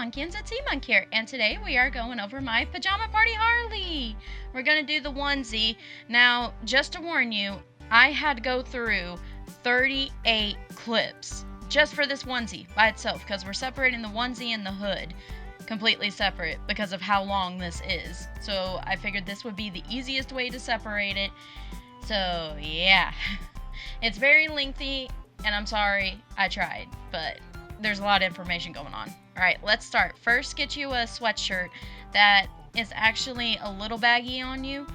Monkins, it's E-Monk here, and today we are going over my Pajama Party Harley. We're going to do the onesie. Now, just to warn you, I had to go through 38 clips just for this onesie by itself, because we're separating the onesie and the hood completely separate because of how long this is. So I figured this would be the easiest way to separate it. So yeah, it's very lengthy, and I'm sorry, I tried, but there's a lot of information going on. Alright, let's start. First, get you a sweatshirt that is actually a little baggy on you,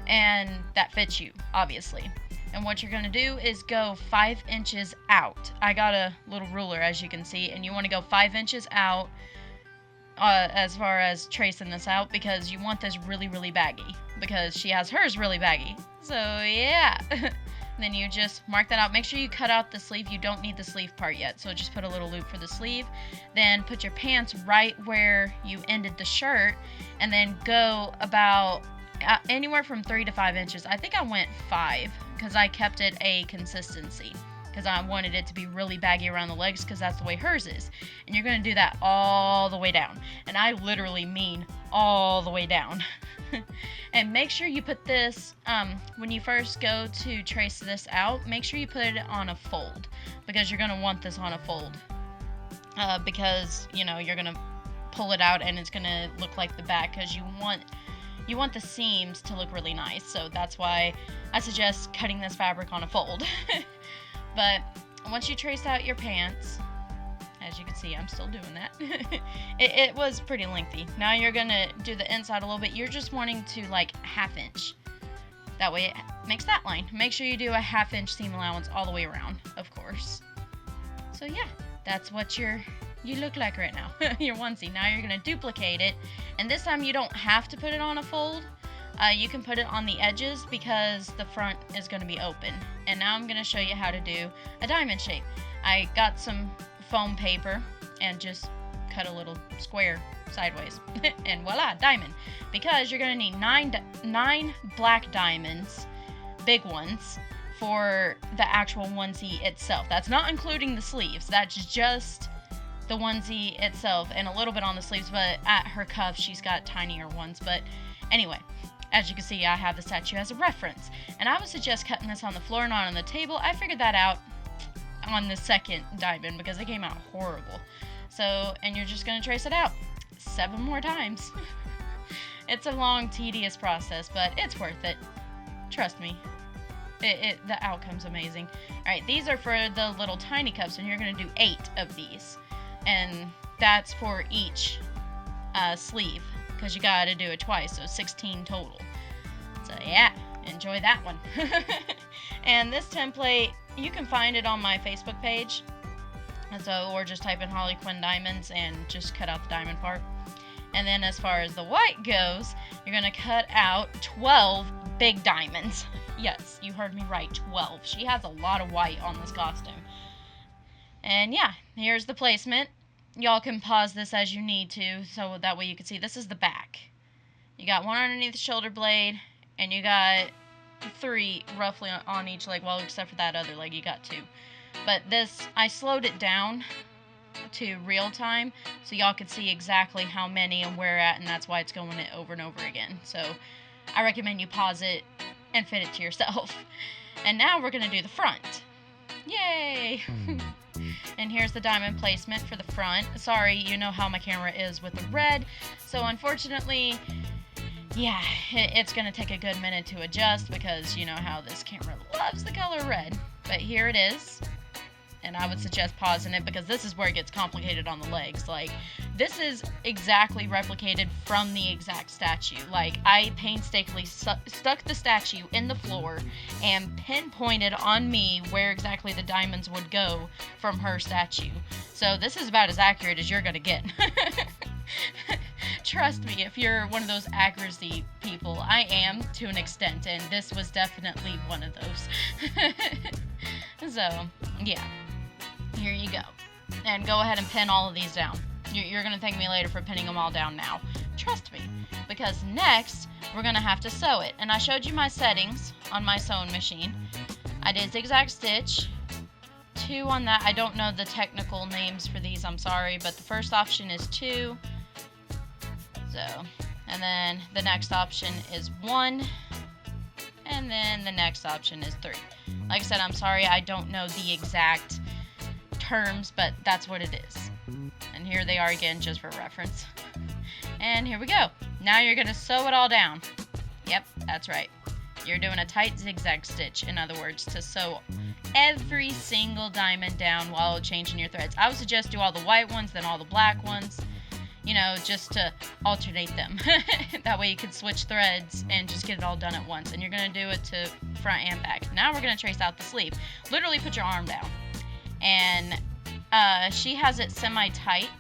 and that fits you, obviously. And what you're going to do is go 5 inches out. I got a little ruler, as you can see, and you want to go 5 inches out as far as tracing this out, because you want this really, really baggy, because she has hers really baggy. So, yeah. Then you just mark that out. Make sure you cut out the sleeve. You don't need the sleeve part yet, so just put a little loop for the sleeve. Then put your pants right where you ended the shirt, and then go about anywhere from 3 to 5 inches. I think I went 5 because I kept it a consistency, because I wanted it to be really baggy around the legs, because that's the way hers is. And you're going to do that all the way down. And I literally mean all the way down. And make sure you put this, when you first go to trace this out, make sure you put it on a fold, because you're going to want this on a fold. Because, you know, you're going to pull it out and it's going to look like the back, because you want the seams to look really nice. So that's why I suggest cutting this fabric on a fold. But once you trace out your pants, as you can see, I'm still doing that. It was pretty lengthy. Now you're going to do the inside a little bit. You're just wanting to like 1/2 inch. That way it makes that line. Make sure you do a 1/2 inch seam allowance all the way around, of course. So yeah, that's what you look like right now. Your onesie. Now you're going to duplicate it. And this time you don't have to put it on a fold. You can put it on the edges, because the front is going to be open. And now I'm going to show you how to do a diamond shape. I got some foam paper and just cut a little square sideways. And voila, diamond. Because you're going to need 9 black diamonds, big ones, for the actual onesie itself. That's not including the sleeves. That's just the onesie itself, and a little bit on the sleeves, but at her cuff she's got tinier ones. But anyway, as you can see, I have the statue as a reference, and I would suggest cutting this on the floor, not on the table. I figured that out on the second diamond because it came out horrible. So, and you're just going to trace it out 7 more times. It's a long, tedious process, but it's worth it. Trust me. The outcome's amazing. Alright, these are for the little tiny cups, and you're going to do 8 of these. And that's for each sleeve, because you got to do it twice, so 16 total. So yeah, enjoy that one. And this template, you can find it on my Facebook page. So, or just type in Harley Quinn diamonds and just cut out the diamond part. And then as far as the white goes, you're going to cut out 12 big diamonds. Yes, you heard me right, 12. She has a lot of white on this costume. And yeah, here's the placement. Y'all can pause this as you need to, so that way you can see. This is the back. You got one underneath the shoulder blade, and you got 3 roughly on each leg. Well, except for that other leg, you got 2. But this, I slowed it down to real time, so y'all could see exactly how many and where at, and that's why it's going it over and over again. So I recommend you pause it and fit it to yourself. And now we're going to do the front. Yay! And here's the diamond placement for the front. Sorry, you know how my camera is with the red, so unfortunately, yeah, it's going to take a good minute to adjust, because you know how this camera loves the color red. But here it is. And I would suggest pausing it, because this is where it gets complicated on the legs. Like, this is exactly replicated from the exact statue. Like, I painstakingly stuck the statue in the floor and pinpointed on me where exactly the diamonds would go from her statue. So this is about as accurate as you're gonna get. Trust me, if you're one of those accuracy people, I am to an extent, and this was definitely one of those. So, yeah. Here you go. And go ahead and pin all of these down. You're going to thank me later for pinning them all down now. Trust me. Because next, we're going to have to sew it. And I showed you my settings on my sewing machine. I did zigzag stitch 2 on that. I don't know the technical names for these, I'm sorry, but the first option is 2. So, and then the next option is 1. And then the next option is 3. Like I said, I'm sorry, I don't know the exact terms, but that's what it is. And here they are again, just for reference. And here we go. Now you're going to sew it all down. Yep, that's right. You're doing a tight zigzag stitch, in other words, to sew every single diamond down while changing your threads. I would suggest do all the white ones, then all the black ones, you know, just to alternate them. That way you can switch threads and just get it all done at once. And you're going to do it to front and back. Now we're going to trace out the sleeve. Literally put your arm down. And she has it semi-tight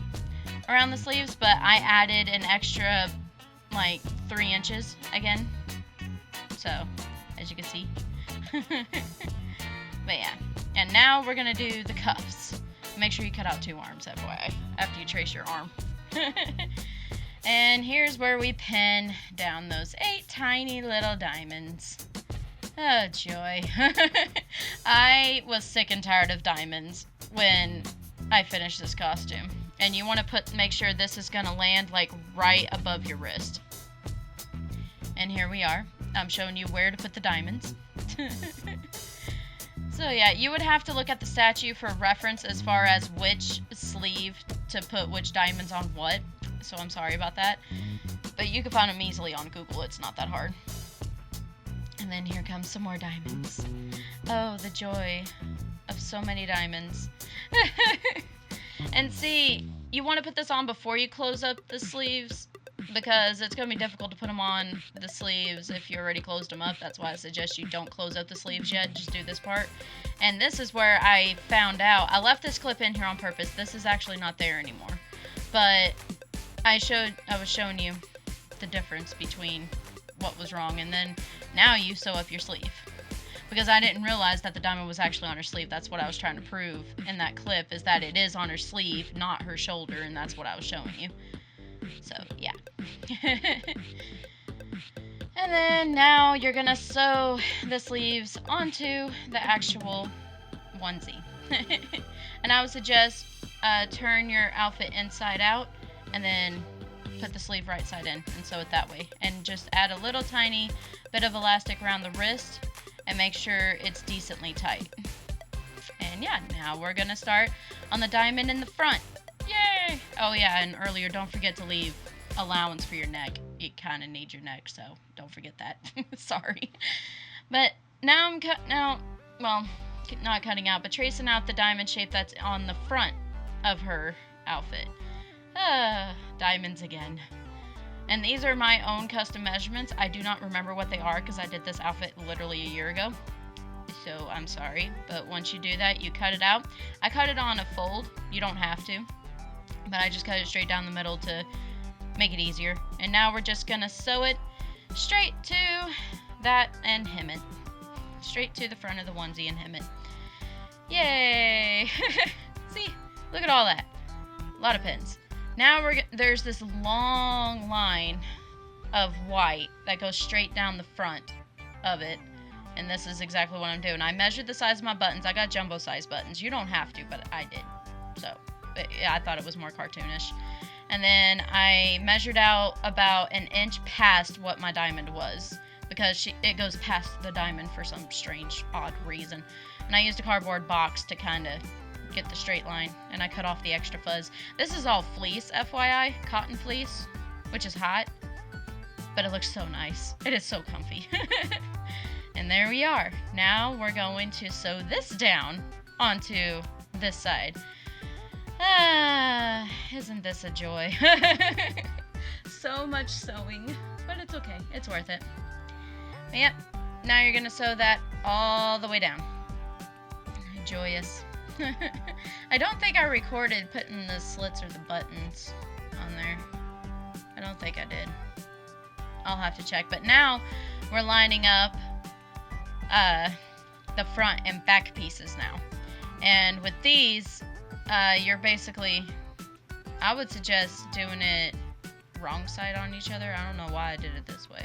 around the sleeves, but I added an extra, like, 3 inches again. So, as you can see. But yeah. And now we're going to do the cuffs. Make sure you cut out 2 arms, FYI, after you trace your arm. And here's where we pin down those 8 tiny little diamonds. Oh, joy. I was sick and tired of diamonds when I finished this costume. And you want to make sure this is going to land like right above your wrist. And here we are. I'm showing you where to put the diamonds. So yeah, you would have to look at the statue for reference as far as which sleeve to put which diamonds on what. So I'm sorry about that. But you can find them easily on Google. It's not that hard. And then here comes some more diamonds. Oh, the joy of so many diamonds. And see, you want to put this on before you close up the sleeves, because it's going to be difficult to put them on the sleeves if you already closed them up. That's why I suggest you don't close up the sleeves yet. Just do this part. And this is where I found out. I left this clip in here on purpose. This is actually not there anymore. But I was showing you the difference between what was wrong. And then now you sew up your sleeve. Because I didn't realize that the diamond was actually on her sleeve. That's what I was trying to prove in that clip, is that it is on her sleeve, not her shoulder. And that's what I was showing you. So, yeah. And then now you're going to sew the sleeves onto the actual onesie. And I would suggest turn your outfit inside out and then put the sleeve right side in and sew it that way. And just add a little tiny bit of elastic around the wrist and make sure it's decently tight. And yeah, now we're going to start on the diamond in the front. Yay! Oh yeah, and earlier, don't forget to leave allowance for your neck. You kind of need your neck, so don't forget that. Sorry. But now not cutting out, but tracing out the diamond shape that's on the front of her outfit. Diamonds again. And these are my own custom measurements. I do not remember what they are because I did this outfit literally a year ago. So I'm sorry, but once you do that, you cut it out. I cut it on a fold. You don't have to. But I just cut it straight down the middle to make it easier. And now we're just going to sew it straight to that and hem it. Straight to the front of the onesie and hem it. Yay! See? Look at all that. A lot of pins. Now there's this long line of white that goes straight down the front of it. And this is exactly what I'm doing. I measured the size of my buttons. I got jumbo size buttons. You don't have to, but I did. So, yeah, I thought it was more cartoonish. And then I measured out about an inch past what my diamond was. Because it goes past the diamond for some strange, odd reason. And I used a cardboard box to kind of get the straight line. And I cut off the extra fuzz. This is all fleece, FYI. Cotton fleece. Which is hot. But it looks so nice. It is so comfy. And there we are. Now we're going to sew this down onto this side. Isn't this a joy? So much sewing, but it's okay. It's worth it. But yep, now you're going to sew that all the way down. Joyous. I don't think I recorded putting the slits or the buttons on there. I don't think I did. I'll have to check. But now we're lining up the front and back pieces now. And with these, you're basically, I would suggest doing it wrong side on each other. I don't know why I did it this way.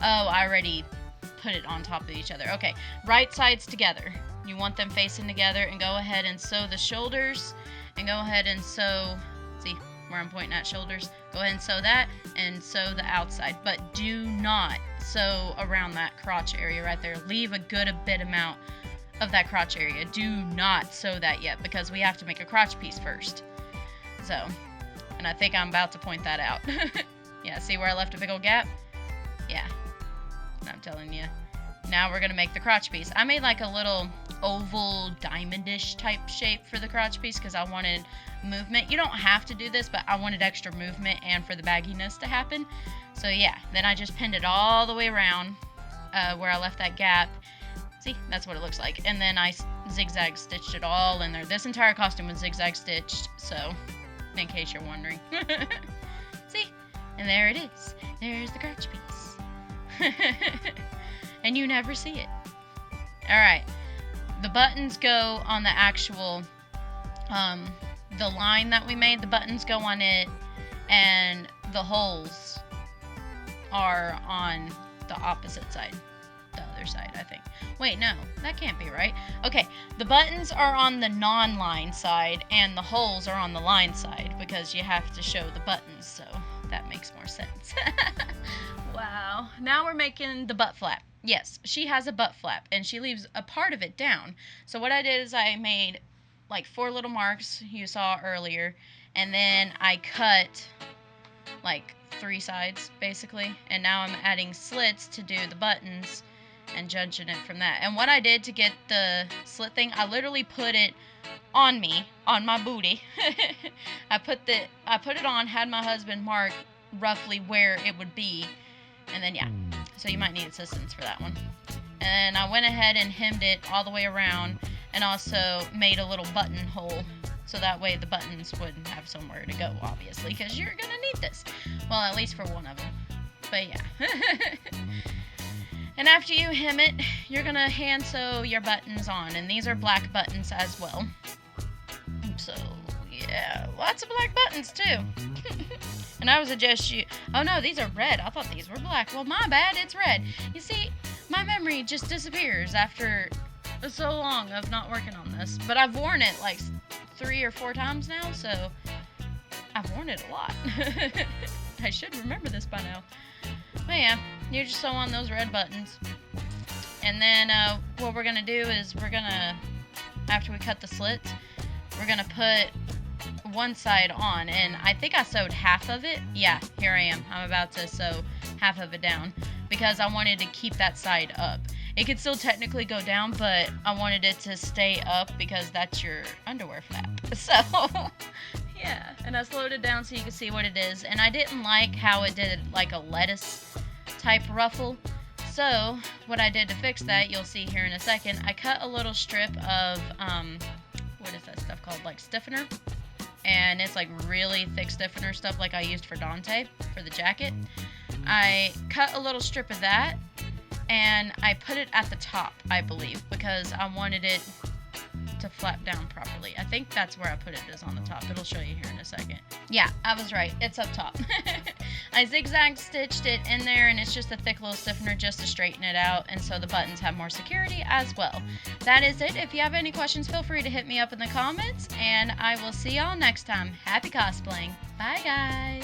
Oh, I already put it on top of each other. Okay, right sides together. You want them facing together, and go ahead and sew the shoulders, and go ahead and sew, see where I'm pointing at shoulders? Go ahead and sew that, and sew the outside, but do not sew around that crotch area right there. Leave a bit amount of that crotch area. Do not sew that yet, because we have to make a crotch piece first. So, and I think I'm about to point that out. Yeah, see where I left a big old gap? Yeah, I'm telling you. Now we're gonna make the crotch piece. I made like a little oval diamondish type shape for the crotch piece because I wanted movement. You don't have to do this, but I wanted extra movement and for the bagginess to happen. So yeah, then I just pinned it all the way around where I left that gap. See, that's what it looks like. And then I zigzag stitched it all in there. This entire costume was zigzag stitched, so in case you're wondering. See, and there it is. There's the crotch piece. And you never see it. Alright, the buttons go on the actual, the line that we made, the buttons go on it, and the holes are on the opposite side. The other side, I think. Wait, no, that can't be right. Okay, the buttons are on the non-line side, and the holes are on the line side, because you have to show the buttons, so that makes more sense. Wow, now we're making the butt flap. Yes, she has a butt flap, and she leaves a part of it down. So what I did is I made like 4 little marks you saw earlier, and then I cut like 3 sides basically, and now I'm adding slits to do the buttons and judging it from that. And what I did to get the slit thing, I literally put it on me, on my booty. I put it on, had my husband mark roughly where it would be, and then yeah. So you might need assistance for that one. And I went ahead and hemmed it all the way around, and also made a little buttonhole, so that way the buttons would have somewhere to go, obviously, because you're gonna need this. Well, at least for one of them. But yeah. And after you hem it, you're gonna hand sew your buttons on, and these are black buttons as well. So yeah, lots of black buttons too. And I would suggest you... Oh no, these are red. I thought these were black. Well, my bad, it's red. You see, my memory just disappears after so long of not working on this. But I've worn it like 3 or 4 times now, so I've worn it a lot. I should remember this by now. But yeah, you just sew on those red buttons. And then what we're going to do is we're going to, after we cut the slits, we're going to put one side on, and I think I sewed half of it. Yeah, here I am. I'm about to sew half of it down because I wanted to keep that side up. It could still technically go down, but I wanted it to stay up because that's your underwear flap. So, yeah, and I slowed it down so you can see what it is. And I didn't like how it did like a lettuce type ruffle. So, what I did to fix that, you'll see here in a second, I cut a little strip of, what is that stuff called? Like stiffener. And it's like really thick stiffener stuff like I used for Dante for the jacket. I cut a little strip of that, and I put it at the top, I believe, because I wanted it to flap down properly. I think that's where I put it, is on the top. It'll show you here in a second. Yeah, I was right. It's up top. I zigzag stitched it in there, and it's just a thick little stiffener just to straighten it out, and so the buttons have more security as well. That is it. If you have any questions, feel free to hit me up in the comments, and I will see y'all next time. Happy cosplaying. Bye, guys.